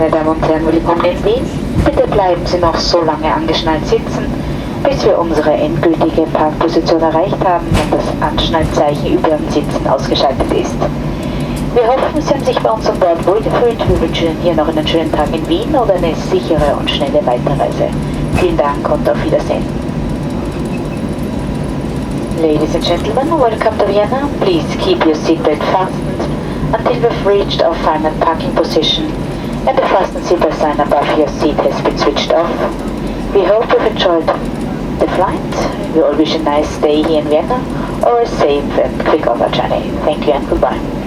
Meine Damen und Herren, willkommen in Wien. Bitte bleiben Sie noch so lange angeschnallt sitzen, bis wir unsere endgültige Parkposition erreicht haben und das Anschnallzeichen über dem Sitzen ausgeschaltet ist. Wir hoffen, Sie haben sich bei uns an Bord wohlgefühlt. Wir wünschen Ihnen hier noch einen schönen Tag in Wien oder eine sichere und schnelle Weiterreise. Vielen Dank und auf Wiedersehen. Ladies and gentlemen, welcome to Vienna. Please keep your seatbelt fastened until we've reached our final parking position and the fasten seatbelt sign above your seat has been switched off. We hope you've enjoyed the flight. We all wish a nice stay here in Vienna or a safe and quick over journey. Thank you and goodbye.